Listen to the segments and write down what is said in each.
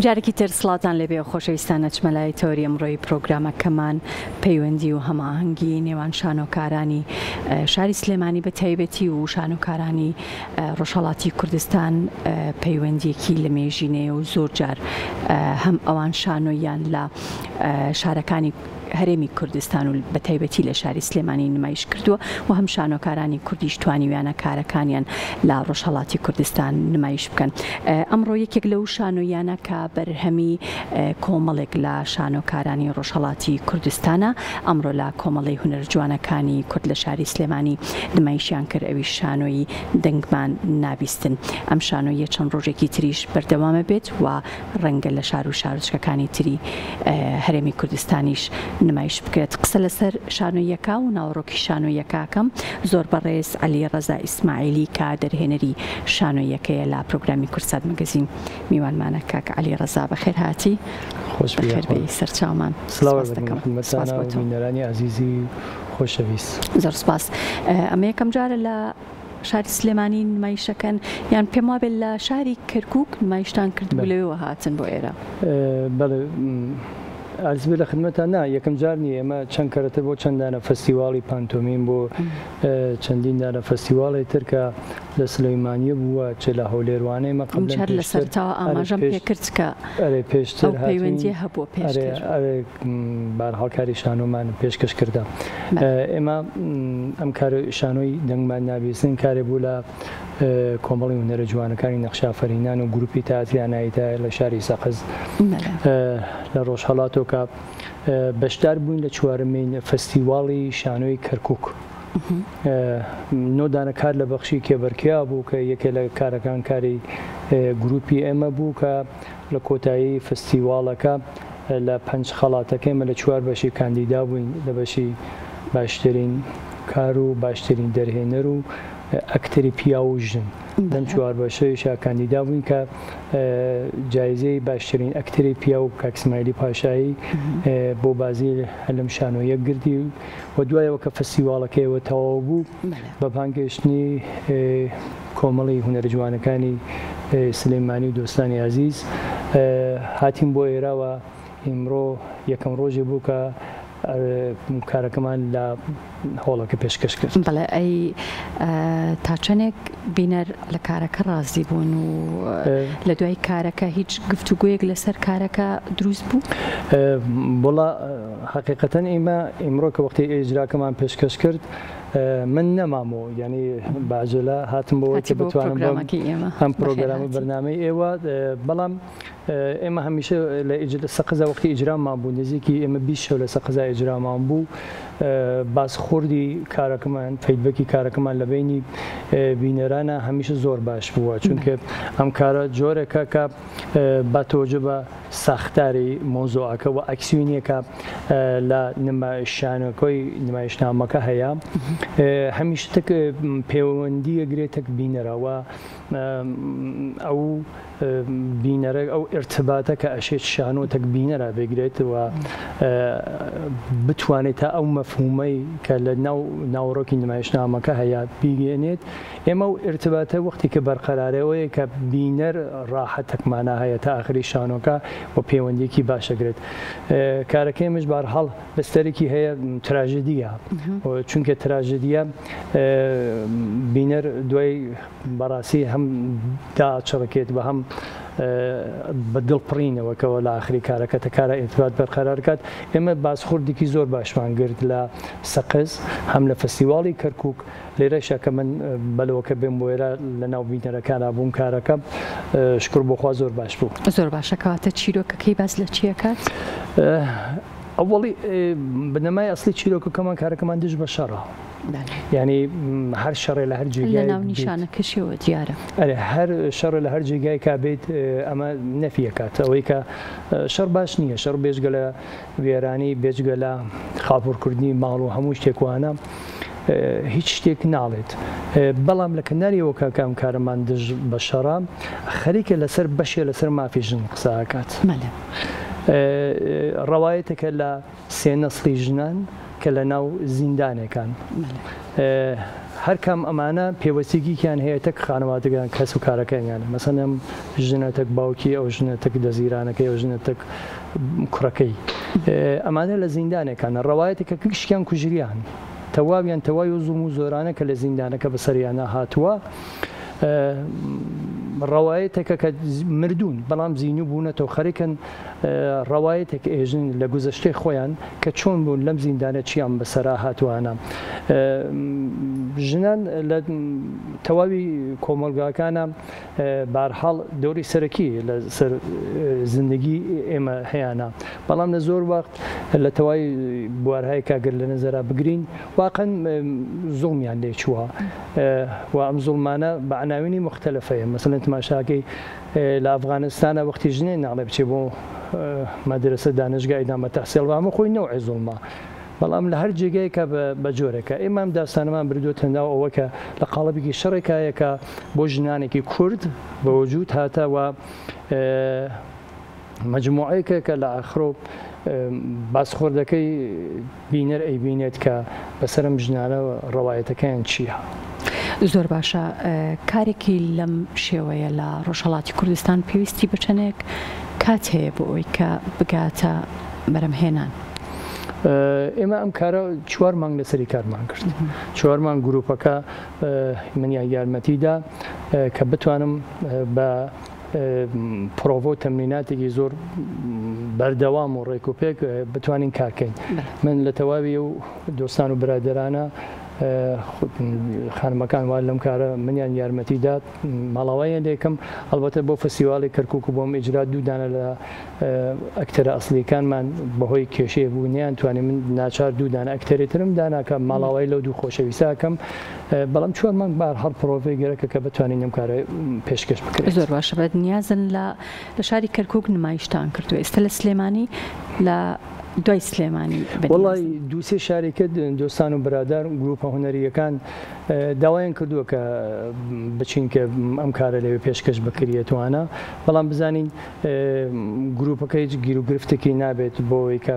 جارێکی تر سڵاتان لەبێ خۆشەویستانە چمەلای تۆری ئەمڕۆی پرۆگرامەکەمان پەیوەندی و هەماهەنگی نێوان شانۆکارانی شاری سلێمانی بە تایبەتی و شانۆکارانی ڕۆژهەڵاتی کوردستان پەیوەندیەکی لە مێژینەیە و زۆر جار هەم ئەوان شانۆیان لە شارەکانی هەرێمی کوردستان و بە تایبەتی لە شاری سلێمانی نمایش کردووە و هەم شانۆکارانی کوردیش توانیویانە کارەکانیان لە ڕۆژهەڵاتی کوردستان نمایش بکەن. ئەمڕۆ یەکێک لەو شانۆیانە کە بەرهەمی کۆمەڵێک لە شانۆکارانی ڕۆژهەڵاتی کوردستانە ئەمڕۆ لە کۆمەڵی هونەرجوانەکانی کورد لە شاری سلێمانی نمایشیان کرد، ئەوی شانۆیی دەنگمان نابیستن. ئەم شانۆیە چەند ڕۆژێکی تریش بەردەوامە بێت و ڕەنگە لە شار و شارچکەکانی تری هەرێمی کوردستانیش نمایش بکرێت. قسە لەسەر شانۆیەکە و ناوڕۆکی شانۆیەکەکەم زۆر بەڕێز عەلی ڕەزا ئیسماعیلی کە دەرهێنەری شانۆیەکەیە لە پرۆگرامی کورسات مەگەزین میوانمانە. کاک عەلی ڕەزا بەخێر هاتی، بەخێربێی سەرچاومان. سڵاو بە بینەرانی عەزیزی خۆشەویست. زۆر سوپاس. ئەمە یەکەم جارە لە شاری سلێمانی نمایشەکەن یان پێم وابێت لە شاری کەرکووک نمایشتان کردبوو لەوێەوە هاتن بۆ ئێرە؟ بەڵێ ئارزبێ لە خدمەتان نا یەکەم جار نیە، ئێمە چەند کەرەتە بۆ چەندانە فەستیواڵی پانتۆمین بۆ چەندیندانە فەستیواڵی ترکە لە سلەیمانیە بووە چ لە هەولێروانەی مەقبل لە سەرتاوە ئاماژەم پێکرد کە پێشتر پەیوەندی هەبووە پێشتر بارهاڵکاری شانۆمان پێشکەش کردە. ئێمە ئەم کارە شانۆی دەنگمان نابیستن کارێ بوو لە کۆمەڵی هونەرە جوانەکانی نەخشافەرینان و گروپی تەئاتریاناییتە لە شاری سەقز لە ڕۆژهەڵاتۆکە بەشدار بووین لە چوارەمین فەستیواڵی شانۆی کەرکووک. نۆدانە کار لە بەخشی کێبەرکیا بوو کە یەکێ لە کارەکان کاری گروپی ئێمە بوو کە لە کۆتایی فەستیواڵەکە لە 5 خەڵاتەکەمە لە 4 بەشی کاندیدا بووین لە بەشی باشترین کار و باشترین دەرهێنەر و ئەکتەری پیا و ژن. دەم 4 بەشەیەشا کاندیدا بووین کە جایزەی باشترین ئەکتەری پیا و کاک ئیسماعیلی پاشایی بۆ بازی لەم شانۆیە گرتی و دوایەوە کە فەستیواڵەکەیەوە تەواو بوو بە پانگەشتنی کۆمەڵی هونەرە جوانەکانی سلێمانی و دۆستانی عەزیز هاتین بۆ ئێرەوە. ئیمڕۆ یەکەم ڕۆژێ بوو کە کارەکەمان لە هۆڵەکە پێشکەش کرد. بەڵێ ئەی تا چەندێک بینەر لە کارەکە ڕازی بوون و لە دوای کارەکە هیچ گفتوگویەک لەسەر کارەکە دروست بوو؟ بۆڵا حەقیقەتەن ئێمە ئیمڕۆ کە وەختی ئیجراکەمان پێشکەش کرد من نەمامەوە، ینی باجلە هاتم بۆەوەی کە بتوانم ئەم پرۆگرامە بەرنامەی ئێوە، بەڵام ئێمە هەمیشە لە سەقزە وەختی ئیجرامان بوو نزیکی ئێمە 20 شەو لە سەقزا ئیجرامان بوو. بازخوردی کارەکەمان فیدبەکی کارەکەمان لە بینی بینەرانە هەمیشە زۆر باش بووە، چونکە ئەم کارە جۆرێکە کە بە تۆجە بە ساختاری مۆزۆعەکە و ئەکسیونیەکە لە نمایشانەکەی نمایشنامەکە هەیە هەمیشە تەک پەیوەندی ئەگرێتەک بینەرەوە ئەو بینەرە ئەو ئێرتباتە کە ئەشێت شانۆتەک بینەرە بگرێت و بتوانێت تا ئەو مەفهومەی کە لە ناوڕۆکی نمایشنامەکە هەیە بیگەێنێت. ئێمە و ئێرتباتە وەختی کە بەرقەرارەوەیە کە بینەر ڕاحەتەکمانە هەیە تا ئاخری شانۆکە و پەیوەندێکی باشەگرێت. کارەکەیمش بەرحاڵ بەستەرێکی هەیە تراژدیە، چونکە تراژدیە بینەر دوای بەڕاستی هەم داچڕکێت بە هەم بە دڵپڕینەوەکەوە لە ئاخری کارەکە تا کارە ئێرتبات بەرقەرار کات. ئێمە بازخوردێکی زۆر باشمان گرت لە سەقز هەم لە فەستیواڵی کەرکووک. لێرەشە کە من بەلەوەکە بێم بۆ ئێرە لە ناو بینەرەکانە بووم کارەکە شکر بۆخوا زۆر باش بوو. زۆر باشە. کەواتە چیرۆکەکەی باز لە چی ئەکات؟ ئەوڵی بنەمای ئەسلی چیرۆکەکەمان کارەکەمان دژ بە شەڕە، ینی هەر شەڕێ لە هەر جێگای لە ناو نیشانەکەشیەوە دیارە هەر شەڕە لە هەر جێگای کابێت ئەمە نەفیەکات ئەوەی کە شەڕ باش نییە. شەڕ بێژگە لە وێرانی بێجگە لە خاپۆرکردنی ماڵ و هەموو شتێکوانە هیچ شتێک ناڵێت. بەڵام لە کەناریەوە کاکام کارەمان دژ بە شەڕە خەریکە لەسەر بەشێ لەسەر مافی ژن قساکات. ڕەوایەتەکە لە 3 نەسڵی ژنان کە لە ناو زیندانێکان هەر کام ئەمانە پێوەستیگییان هەیە تەک خانەوادەگان کەس و کارەکەیانە مەسەنم ژنەتەک باوکی ئەو ژنەتەک دەزیرانەکەی ئەو ژنەتەک کوڕەکەی ئەمانە لە زیندانێکانە ڕەوایەتێکە کشکیان کوژریان تەواویان تەواوی و زوڵم و زۆرانە کە لە زیندانەکە بەسەریانە هاتووە ڕەوایەتێکە کە مردوون بەڵام زیینو بوونەتەوە خەریکن ڕەوایەتێک ئێژن لە گوزەشتەی خۆیان کە چۆن بوون لەم زیندانە چیان بەسەرا هاتووانە ژنان لە تەواوی کۆمەلگاکانە بارحاڵ دەوری سەرەکی لە سەر زندگی ئێمە هەیەە بەڵام لە زۆر وەخت لە تەواوی بوارهای کاگەر لە نەزەرا بگرین واقعن زوڵمیان لێ چووە و ئەم زوڵمانە بە عناوینی مختلفەیە مثلەن تماشاکەی لە ئەفغانستانە وەختی ژنێ ناڵێ بچێ بۆ مەدرسە دانشگای ئیدامە تەحسیڵ ئەمە خۆی نەوعی زوڵمە بەڵام لە هەر جێگایەکە بە جۆرەکە ئێمام داستانەمان بردووەتە ناو ئەوەکە لە قاڵبێکی شەڕێکایەکە بۆ ژنانێکی کورد بە وجود هاتەوە مەجموعەیەکە کە لە ئاخرۆ باسخۆردەکەی بینەر ئەیبینێت کە بەسەرم ژنانە ڕەوایەتەکەیان چییە؟ زۆر باشە کارێکی لەم شێوەیە لە ڕۆژهەڵاتی کوردستان پێویستی بچەنێک کات هەیە بۆ ئەوی کە بگاتە بەرەمهێنان. ئێمە ئەم کارە 4 مانگ لەسەری کارمان کرد 4 مانگ گروپەکە منیان یارمەتیدا کە بتوانم بە پرۆڤۆ تەمریناتێکی زۆر بەردەوام و ڕێکوپێک بتوانین کارکەین من لە تەواوی و دۆستان و برادرانە خانمەکان وا لەم کارە منیان یارمەتیدات ماڵاوایە لێکم ئەلبەتە بۆ فەستیواڵی کەرکووک و بۆم ئیجرات دوودانە لە ئەکتەرە ئەسلیەکانمان بەهۆی کێشەیە بوونیان توانێت من ناچار دوودانە ئەکتەرێترم داناکە ماڵاوای لەو دوو خۆشەویستاکەم بەڵام چۆنمان بار هەڵ پرۆڤی گەرەکە کە بتوانین ئەم کارە پێشکەش بکرێت. زۆر باشە بە نیازن لە شاری کەرکووک نمایشتان کردووە ئێستا لە سلێمانی لە دوای سلێمانی وڵی دووسێ شارێکە دۆستان و برادر گروپە هوەریەکان داوایان کردووە کە بچین کە ئەم کارە لەوێ پێشکەش بکرێتوانە بەڵام بزانین گروپەکە هیچ گیر و گرفتێکی نابێت بۆ ئەوەی کە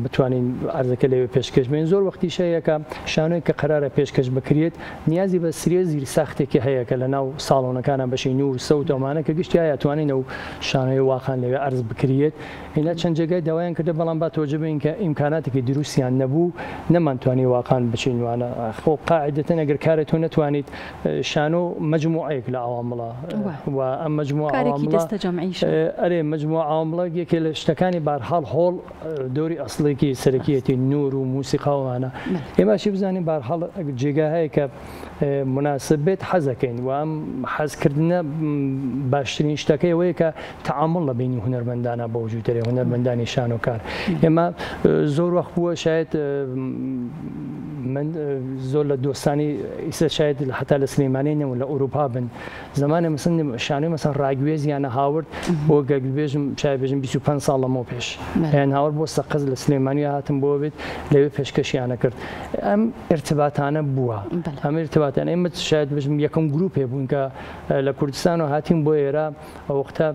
بتوانین ئارزەکە لەوێ پێشکەش بێن زۆر وەختی شەیەکە شانۆی کە قەرارە پێشکەش بکرێت نیازی بە سرێزی ساختێکی هەیە کە لە ناو ساڵۆنەکانە بەشی نور سەوت ئەومانە کە گشتیایە توانین ئەو شانۆی واقعان لەوێ ئەرز بکرێت هێنا چەند جێگای داوایان کردە بەڵام با تۆجە بین کە ئیمکاناتێکی دروستیان نەبوو نەمانتوانی واقعان بچینوانە خۆ قاعدەتەن ئەگەر کارێت تۆ نەتوانیت شانۆ مەجموعەیەک لە ئاوامڵە و ئەم مەجموعە ئەرێ مەجموعە ئاوامڵە یەکێ لە شتەکانی بارحاڵ هۆڵ دەوری ئەسڵێکی سەرەکیەتی نور و موسیقاوانە ئێمەشی بزانین بارحاڵ جێگا هەیە کە مناسب بێت حەزەکەین و ئەم حەزکردنە باشترین شتەکەی ئەوەیە کە تەعامڵ لە بینی هونەرمەندانە بە وجودەرێ هونەرمەندانی شان و کار ئێمە زۆر وەخت بووە شاید من زۆر لە دۆستانی ئیسە شاید حتا لە سلێمانینەوە لە ئەوروپا بن زمانە مەسن شانۆی مەسەن ڕاگوێزیانە هاورد بۆ گەگبێژم شایبێژم 25 ساڵ لەمەوە پێش یان هاورد بۆ سەقز لە سلێمانی هاتم بۆ بێت لەوێ پێشکەشیانە کرد ئەم ارتباطانە بووە ئەم ارتباطانە ئێمە شاید بژم یەکەم گروپێ بوون کە لە کوردستان و هاتیم بۆ ئێرە ئەوەختە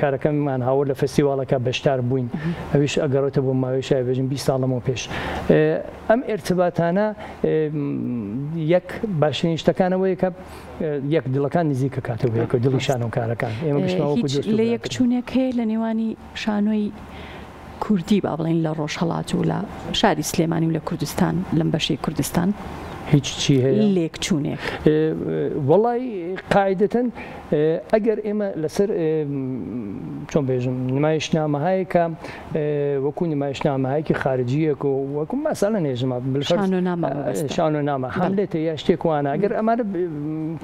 کارەکەممان هاورد لە فستیواڵەکە بەشدار بووین ئەویش ئەگەڕێتە بۆ ماوەی شایبێژم 20 ساڵ لەمەوە پێش ئەم ارتباطانە یەک باشترین شتەکانەوەیە کە یەک دڵەکان نزیکە کاتەوە یەکە دڵی شان و کارەکان ئێمە لە یەکچوونێک هەیە لە نێوانی شانۆی کوردی با بڵین لە ڕۆژهەڵات و لە شاری سلێمانی و لە کوردستان لەم بەشەی کوردستان هیچ چی هەیە لێکچوونێک وەڵی قاعدەتەن ئەگەر ئێمە لەسەر چۆن بێژم نمایشنامەهایی کە وەکو نمایشنامەهایکی خارجیەک و وەکو مەسەڵە نێژمە شانۆنامە هەملێتە یا شتێک وانە ئەگەر ئەمانە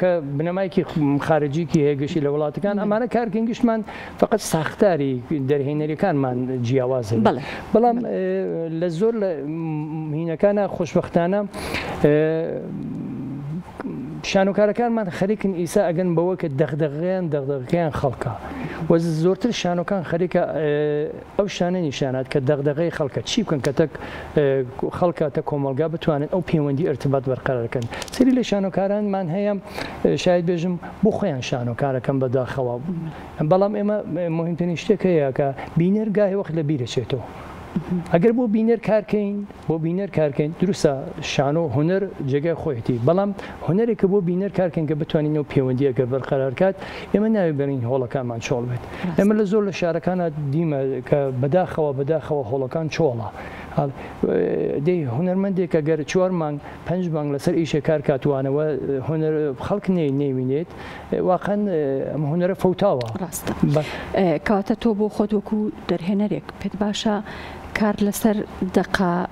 کە بنەمایکی خارجیکی هەیەگەشی لە وڵاتەکان ئەمانە کارکردنگشتمان فقط ساختاری دەرهێنەریەکانمان جیاوازن بەڵام لە زۆر لە هینەکانە خۆشبەختانە شانۆکارەکانمان خەریکن ئیسا ئەگەن بەوە کە دەغدەغەیان خەڵکە وە زۆرتر شانۆکان خەریکە ئەو شانە نیشانات کە دەغدەغەی خەڵکە چی بکەن کە تەک خەڵکە تە کۆمەلگا بتوانن ئەو پەیوەندی ارتباط بەرقەرارکەن سری لە شانۆکارانمان هەیە شاید بێژم بۆ خۆیان شانۆکارەکەم بەداخەوە بەڵام ئێمە مهمترین شتێک هەیە کە بینەر گاهی وەخت لە بیرەچێتەوە ئەگەر بۆ بینەر کارکەین دروستە شانۆ هونەر جێگای خۆیەتی بەڵام هونەرێکە بۆ بینەر کارکەین کە بتوانینەوە پەیوەندی ئەگەر بەرقەرارکات ئێمە ناوێ بەرین هۆڵەکانمان چۆڵ بێت ئێمە لە زۆر لە شارەکانە دیمە کە بەداخەوە هۆڵەکان چۆڵە دەی هونەرمەندێک ئەگەر 4 مانگ 5 مانگ لەسەر ئیشێ کار کاتوانەوە هونەر خەڵک نەیبینێت واقعاً ئەم هونەرە فەوتاوە ڕاستە کاتە تۆ بۆ خۆت وەکو دەرهێنەرێک پێت باشە کار لەسەر دقا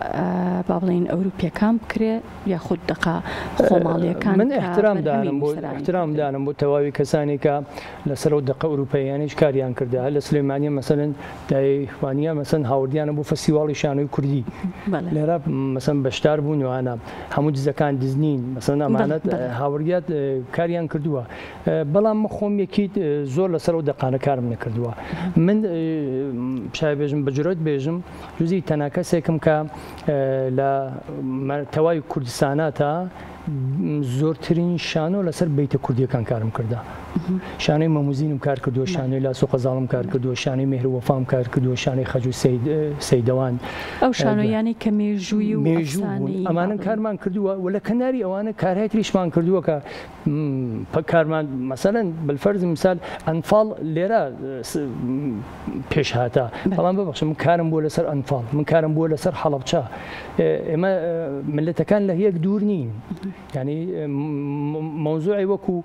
با بڵین ئەوروپیەکان بکرێ یاخود دقا خۆماڵیەکان من احترام دانم بۆ تەواوی کەسانی کە لەسەر و دقە ئەوروپیانیش کاریان کردا لە سلێمانیە مەسەلەن دایوانە مەسەن هاوردیانە بۆ فەستیواڵی شانۆی کوردی لێرە مەسەن بەشدار بوون وانە هەموو دزەکان دزنین مەسەن ئەمانەت هاوردیات کاریان کردووە بەڵام خۆم یەکیت زۆر لەسەر و دقانە کارم نەکردووە من شای بێژم بەجرۆت بێژم جوزی تەنها کەسێکم کە لە تەواوی کوردستانە تا زۆرترین شانۆ لەسەر بیتە کوردیەکان کارم کردا شانەی مەموزینم کار کردووە شانەی لاس و قەزاڵم کار کردووە شانەی مێهر و وەفام کار کردووە شانەی خەج و سەیدەوان ئەو شانۆیانی کە مێژووی و ئەمانە کارمان کردووە و لە کەناری ئەوانە کارهایتریشمان کردووە کە کارمان مەسەلەن بالفەرز مثال ئەنفاڵ لێرە پێش هاتە بەڵام ببەخشە من کارم بووە لەسەر ئەنفاڵ من کارم بووە لەسەر حەڵەبچە ئێمە ملەتەکان لە هەیەک دوور نین ینی مەوزوعی وەکو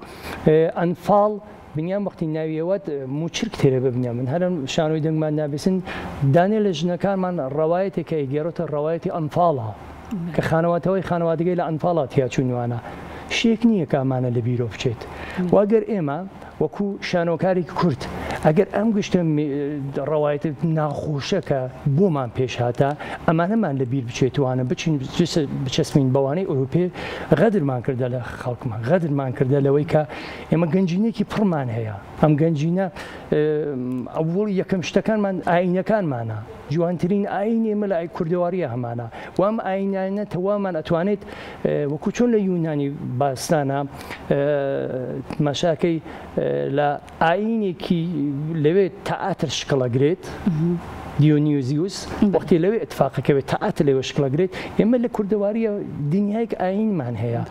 ئەنفاڵ بنیان وەختی ناویەوەت موچرک تێرە ببنیە من هەرم شانۆی دەنگمان نابێسن دانێ لە ژنەکانمان ڕەوایەتێکە گێڕۆتە ڕەوایەتی ئەنفاڵە کە خانەوادەگەی لە ئەنفاڵات هیاچوونیوانە شێک نییە کامانە لە بیرۆ بچێت واگەر ئێمە وەکو شانۆکارێکی کورد ئەگەر ئەم گشتە ڕەوایەت ناخۆشەکە بۆمان پێش هاتە ئەمانەمان لە بیر بچێتوانە بچین بچەسمین بەوانەی ئەوروپێ غەدرمان کردە لە خەڵکمان غەدرمان کردە لەوەی کە ئێمە گەنجینێکی پڕمان هەیە ئەم گەنجینە ئەوڵ یەکەم شتەکانمان ئاینەکانمانە جوانترین ئاین ئێمە لە کوردەواریە هەمانە وام ئاینانە تەوامان ئەتوانێت وەکو چۆن لە یونانی باستانە مەشاکەی لە ئاینێکی لەوێ تەئاتر شکڵەگرێت دیۆنیۆزیوس وەختی لەوێ ئەتفاقەکەوێت تەئاتر لەوێ شکڵەگرێت ئێمە لە کوردەواریە دنیایەک ئاینمان هەیە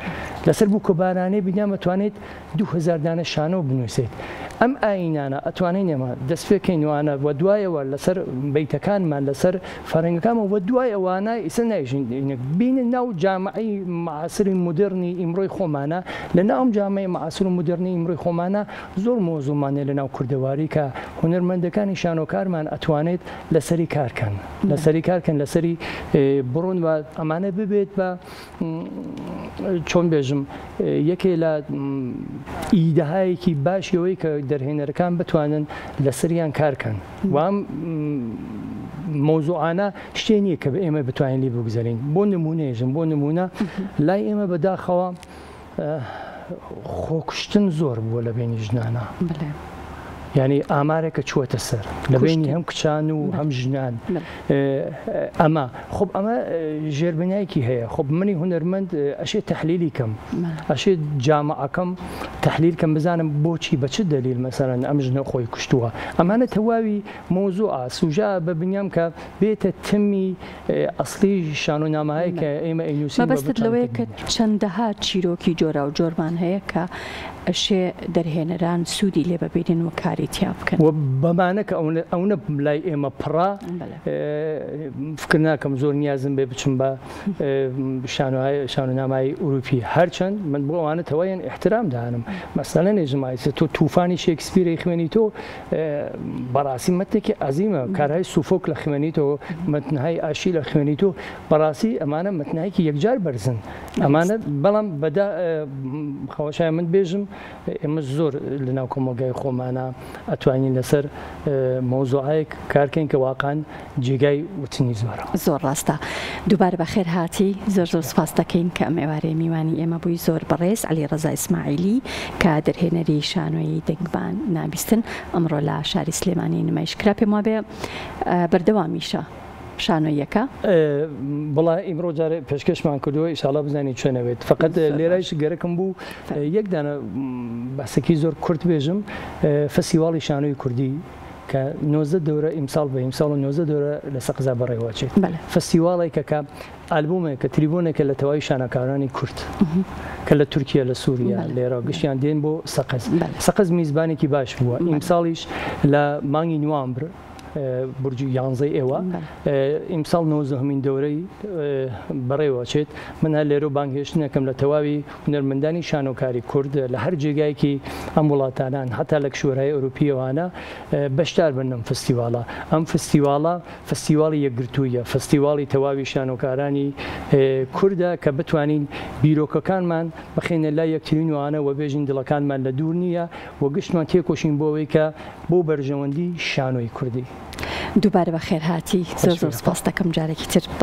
لەسەر بوو کۆبارانەی بینیان ئەتوانێت 2000 دانە شانۆ بنووسێت ئەم ئاینانە ئەتوانین ئێمە دەستپێکەینوانە وە دوایەوە لەسەر بیتەکانمان لەسەر فەرەنگەکانمە وە دوای ئەوانە ئیسە نایژین بینە ناو جامعی معاسری مدرنی ئیمڕۆی خۆمانە لە ناوم جامعی معاسر و مدرنی ئیمڕۆی خۆمانە زۆر مۆزومانێ لە ناو کوردەواری کە هونەرمەندەکانی شانۆکارمان ئەتوانێت لەسەری کارکەن لەسەری بڕون و ئەمانە ببێت بە چۆن بێژم یەکێ لە ئیدەهایەکی باشیەوەی کە دەرهێنەرەکان بتوانن لەسەریان کارکەن وام مۆزوعانە شتێ نییە کە ئێمە بتوانین لی بگوزارین بۆ نمونەیەژم بۆ نمونە لای ئێمە بەداخەوە خۆکشتن زۆر بووە لە بینی ژنانە ینی ئامارێکە چووەتە سەر لە بینی هەم کچان و هەم ژنان ئەمە خۆب ئەمە ژێربنایەکی هەیە خۆب منی هونەرمەند ئەشێ تەحلیلی کەم ئەشێ جامعەکەم تەحلیل کەم بزانم بۆچی بە چ دەلیل مەسەرەن ئەم ژنە خۆی کوشتووە ئەمانە تەواوی مۆزوعە سوژا بە بنیام کە بێتە تمی ئەسلی شانۆنامەهەیە کە ئێمە ئەینووسین مەبەستت لەوەیە کە چەندەها چیرۆکی جۆرا و جۆرمان هەیە کە ئەشێ دەرهێنەران سوودی لێ ببێنن و کاری تیا بکەن و بەمانە کە ئەوە لای ئێمە پڕا فکر ناکەم زۆر نیازم بێ بچم بە شانۆنامای ئوروپی هەرچەند من بۆ ئەوانە تەواویان احترام دانم مەسەلە نێژمای تۆ تووفانی شێکسپیرەی خوێنی تۆ بەڕاستی مەتێکی عەزیمە کارهای سوفۆک لە خوێنی تۆ مەتنهای ئاشی لە خوێنی تۆ بەڕاستی ئەمانە مەتنایەکی یەکجار بەرزن ئەمانە بەڵام بەدا خەوەشای من بێژم ئێمە زۆر لەناو کۆمەلگای خۆمانە ئەتوانین لەسەر مۆزوعایەک کارکەین کە واقعاً جێگای وتنی زۆرە زۆر ڕاستە دووبارە بەخێر هاتی زۆر سوپاس دەکەین کە ئەم ئێوارەی میوانی ئێمە بووی زۆر بەڕێز عەلیڕەزا ئیسماعیلی کە دەرهێنەری شانۆی دەنگبان نابیستن ئەمڕۆ لە شاری سلێمانی نمایشکرا پێم وابێ بەردەوامیشە شانۆیەکە بڵا ئیمڕۆ جارێ پێشکەشمان کردووە ئیشاڵا بزانین چۆنەوێت فقط لێرایش گەرەکم بوو یەک دانە بەسەکی زۆر کورت بێژم فەستیواڵی شانۆی کوردی کە 90 دەورە ئیمساڵ بە ئیمساڵ و 90 دەورە لە سەقزا بەڕێوەچێت فستیواڵێکە کە ئالبومێکە تریبونێکە لە تەواوی شانەکارانی کورد کە لە تورکیا لە سووریا لێرە گشتیان دێن بۆ سەقز میزبانێکی باش بووە ئیمساڵیش لە مانگی نوامبر برجی 11 ئێوە ئیمساڵ 90مین دەورەی بەڕێوەچێت من هەر لێرە بانگهێشتنەکەم لە تەواوی هونەرمەندانی شانۆکاری کورد لە هەر جێگایەکی ئەم وڵاتانان هەتا لە کشوەرهای ئەوروپیەوانە بەشدار بن ئەم فستیواڵە ئەم فستیواڵە فستیواڵی یەکگرتوویە فستیواڵی تەواوی شانۆکارانی کوردە کە بتوانین بیرۆکەکانمان بخێنە لای یەکترین وانە و بێژین دڵەکانمان لە دوور نییە و گشتمان تێکۆشین بۆەوەی کە بۆ بەرژەوەندی شانۆی کوردی دووبارە بە خێرهاتی زۆر سپاس دەکەم جارێکی تر